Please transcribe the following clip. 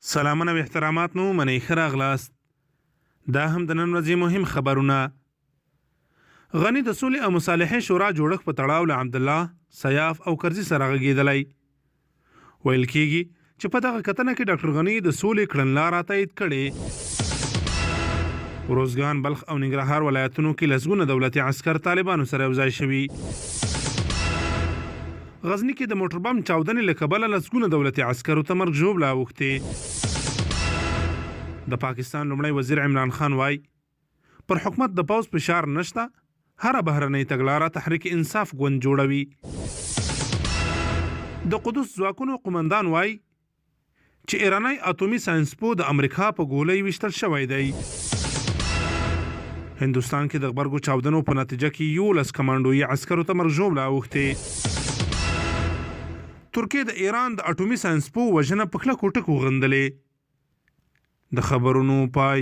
سلامونه او احترامات مو منئ ښه راغلاست. دا هم د نن ورځې مهم خبرونه. غني د سولې او مصالحې شورا جوړښت په تړاو له عبدالله سیاف او کرزي سره غږېدلی. ویل کېږي چې په دغه کتنه کې ډاکټر غني د سولې کړنلاره تایید کړې. روزګان، بلخ او ننګرهار ولایتونو کې لسګونه دولتي عسکر طالبانو سره یوځای شوي. غزني کې د موټر بم چاودنې له کبله لسګونه دولتي عسکرو ته مرګ ژوبله اوښتې. د پاکستان لومړی وزیر عمران خان وایي پر حکومت د پوځ فشار نشته، هره بهرنۍ تګلاره تحریک انصاف ګوند جوړوي. د قدس ځواکونو قومندان وایي چې ایرانی اتومي ساینسپو د امریکا په ګولۍ ویشتل شوی دی. هندوستان کې د غبرګو چاودنو په نتیجه کې 11 کمانډوي عسکرو ته مرګ ژوبله اوښتې. ترکیه د ایران د اټومي ساینسپو وژنه په کلکو ټکو غندلې. د خبرونو پای.